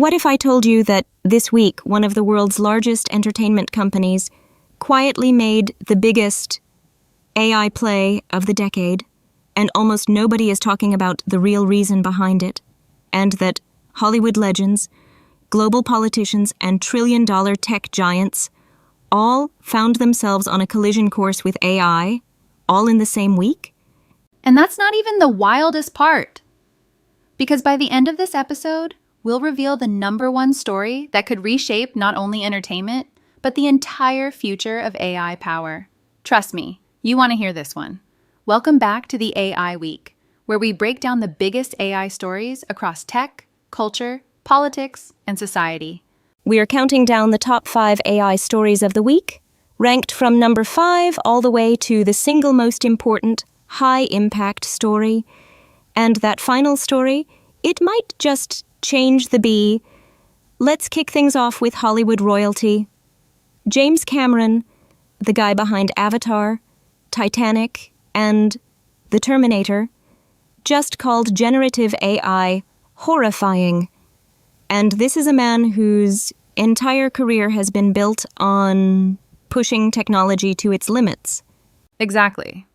What if I told you that this week, one of the world's largest entertainment companies quietly made the biggest AI play of the decade, and almost nobody is talking about the real reason behind it, and that Hollywood legends, global politicians, and trillion-dollar tech giants all found themselves on a collision course with AI, all in the same week? And that's not even the wildest part. Because by the end of this episode, we'll reveal the #1 story that could reshape not only entertainment, but the entire future of AI power. Trust me, you want to hear this one. Welcome back to the AI Week, where we break down the biggest AI stories across tech, culture, politics, and society. We are counting down the top 5 AI stories of the week, ranked from number 5 all the way to the single most important, high-impact story. And that final story, it might just change the bee. Let's kick things off with Hollywood royalty. James Cameron, the guy behind Avatar, Titanic, and The Terminator, just called generative AI horrifying. And this is a man whose entire career has been built on pushing technology to its limits. Exactly.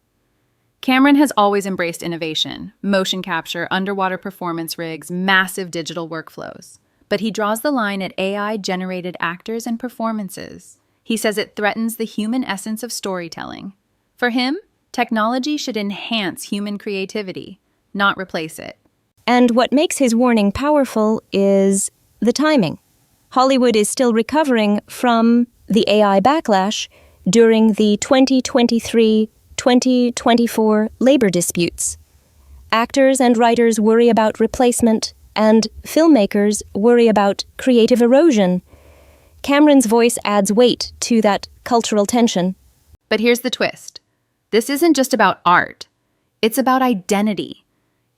Cameron has always embraced innovation, motion capture, underwater performance rigs, massive digital workflows. But he draws the line at AI-generated actors and performances. He says it threatens the human essence of storytelling. For him, technology should enhance human creativity, not replace it. And what makes his warning powerful is the timing. Hollywood is still recovering from the AI backlash during the 2023-2024 labor disputes. Actors and writers worry about replacement, and filmmakers worry about creative erosion. Cameron's voice adds weight to that cultural tension. But here's the twist. This isn't just about art. It's about identity.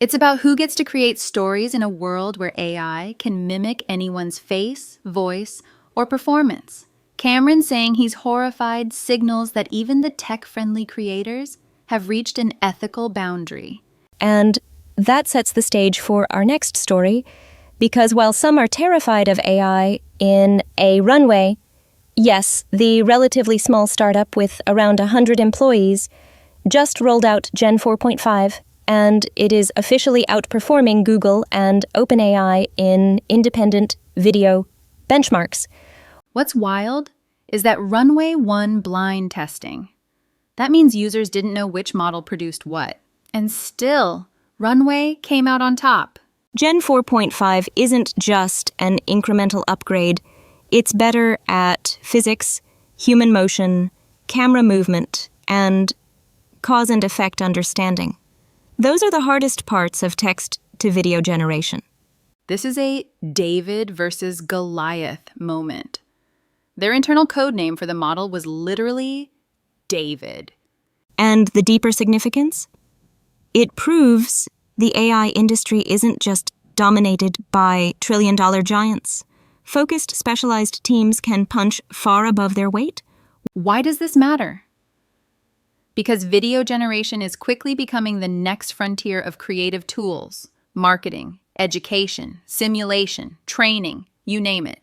It's about who gets to create stories in a world where AI can mimic anyone's face, voice, or performance. Cameron saying he's horrified signals that even the tech-friendly creators have reached an ethical boundary. And that sets the stage for our next story, because while some are terrified of AI in a Runway, yes, the relatively small startup with around 100 employees just rolled out Gen 4.5, and it is officially outperforming Google and OpenAI in independent video benchmarks. What's wild is that Runway won blind testing. That means users didn't know which model produced what. And still, Runway came out on top. Gen 4.5 isn't just an incremental upgrade. It's better at physics, human motion, camera movement, and cause and effect understanding. Those are the hardest parts of text-to-video generation. This is a David versus Goliath moment. Their internal code name for the model was literally David. And the deeper significance? It proves the AI industry isn't just dominated by trillion-dollar giants. Focused, specialized teams can punch far above their weight. Why does this matter? Because video generation is quickly becoming the next frontier of creative tools, marketing, education, simulation, training, you name it.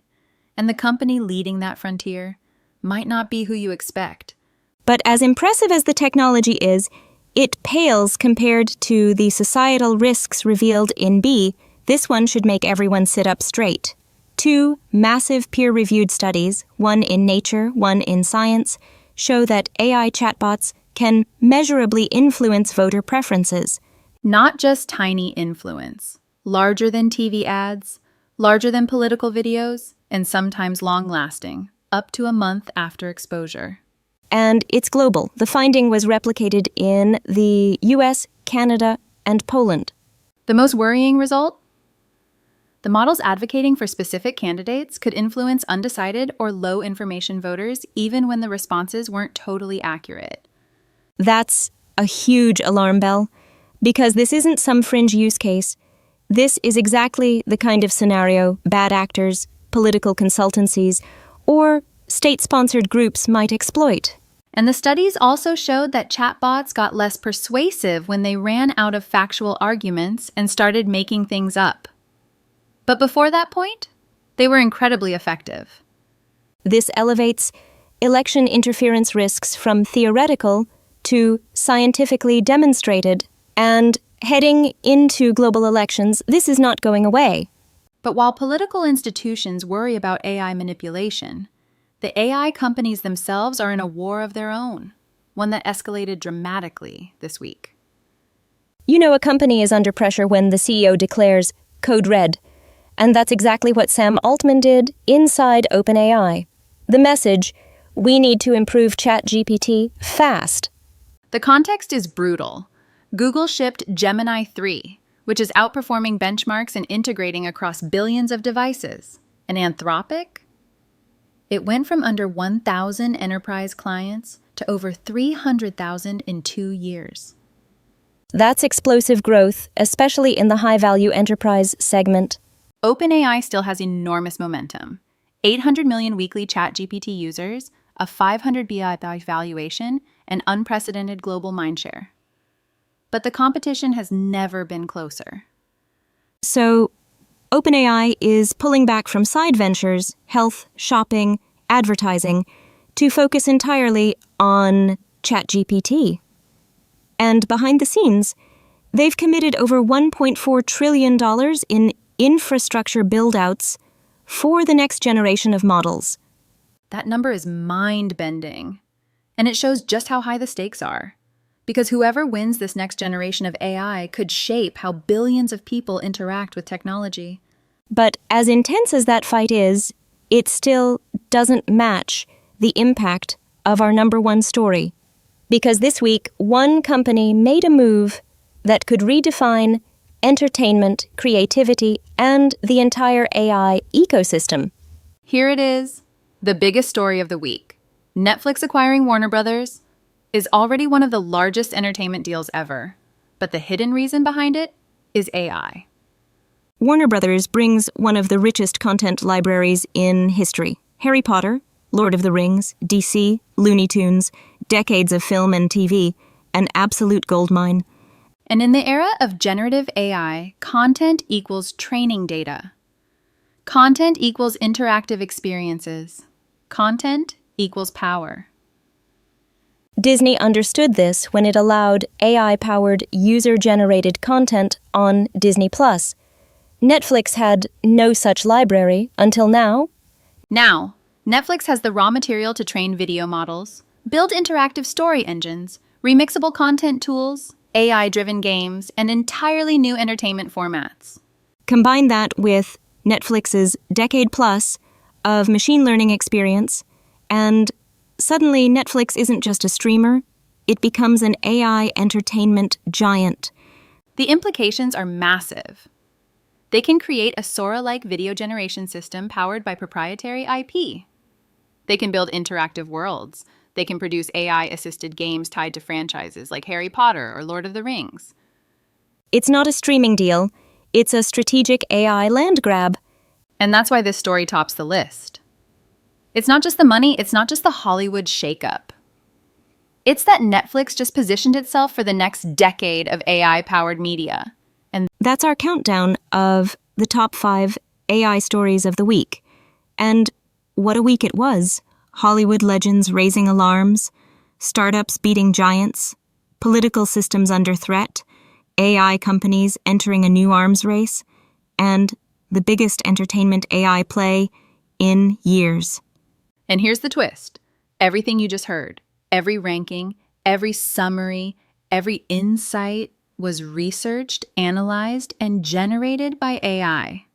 And the company leading that frontier might not be who you expect. But as impressive as the technology is, it pales compared to the societal risks revealed in B. This one should make everyone sit up straight. 2 massive peer-reviewed studies, one in Nature, one in Science, show that AI chatbots can measurably influence voter preferences. Not just tiny influence, larger than TV ads, larger than political videos, and sometimes long-lasting, up to a month after exposure. And it's global. The finding was replicated in the US, Canada, and Poland. The most worrying result? The models advocating for specific candidates could influence undecided or low-information voters even when the responses weren't totally accurate. That's a huge alarm bell, because this isn't some fringe use case. This is exactly the kind of scenario bad actors, political consultancies, or state-sponsored groups might exploit. And the studies also showed that chatbots got less persuasive when they ran out of factual arguments and started making things up. But before that point, They were incredibly effective. This elevates election interference risks from theoretical to scientifically demonstrated, and heading into global elections, this is not going away. But while political institutions worry about AI manipulation, the AI companies themselves are in a war of their own, one that escalated dramatically this week. You know, a company is under pressure when the CEO declares code red, and that's exactly what Sam Altman did inside OpenAI. The message, we need to improve ChatGPT fast. The context is brutal. Google shipped Gemini 3, which is outperforming benchmarks and integrating across billions of devices. And Anthropic? It went from under 1,000 enterprise clients to over 300,000 in 2 years. That's explosive growth, especially in the high-value enterprise segment. OpenAI still has enormous momentum. 800 million weekly ChatGPT users, a 500 billion valuation, and unprecedented global mindshare. But the competition has never been closer. So, OpenAI is pulling back from side ventures, health, shopping, advertising, to focus entirely on ChatGPT. And behind the scenes, they've committed over $1.4 trillion in infrastructure build-outs for the next generation of models. That number is mind-bending, and it shows just how high the stakes are. Because whoever wins this next generation of AI could shape how billions of people interact with technology. But as intense as that fight is, it still doesn't match the impact of our number one story. Because this week, one company made a move that could redefine entertainment, creativity, and the entire AI ecosystem. Here it is, the biggest story of the week. Netflix acquiring Warner Brothers is already one of the largest entertainment deals ever. But the hidden reason behind it is AI. Warner Brothers brings one of the richest content libraries in history. Harry Potter, Lord of the Rings, DC, Looney Tunes, decades of film and TV, an absolute goldmine. And in the era of generative AI, content equals training data. Content equals interactive experiences. Content equals power. Disney understood this when it allowed AI-powered user-generated content on Disney+. Netflix had no such library until now. Now, Netflix has the raw material to train video models, build interactive story engines, remixable content tools, AI-driven games, and entirely new entertainment formats. Combine that with Netflix's decade-plus of machine learning experience, and suddenly Netflix isn't just a streamer, it becomes an AI entertainment giant. The implications are massive. They can create a Sora-like video generation system powered by proprietary IP. They can build interactive worlds. They can produce AI-assisted games tied to franchises like Harry Potter or Lord of the Rings. It's not a streaming deal, it's a strategic AI land grab. And that's why this story tops the list. It's not just the money, it's not just the Hollywood shakeup. It's that Netflix just positioned itself for the next decade of AI-powered media. And that's our countdown of the top 5 AI stories of the week. And what a week it was. Hollywood legends raising alarms, startups beating giants, political systems under threat, AI companies entering a new arms race, and the biggest entertainment AI play in years. And here's the twist. Everything you just heard, every ranking, every summary, every insight was researched, analyzed, and generated by AI.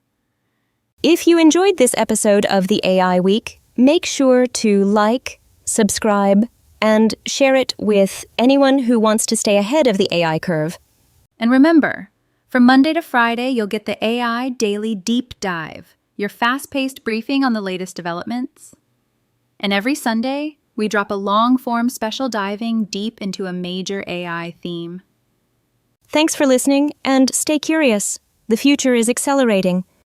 If you enjoyed this episode of the AI Week, make sure to like, subscribe, and share it with anyone who wants to stay ahead of the AI curve. And remember, from Monday to Friday, you'll get the AI Daily Deep Dive, your fast-paced briefing on the latest developments. And every Sunday, we drop a long-form special diving deep into a major AI theme. Thanks for listening, and stay curious. The future is accelerating.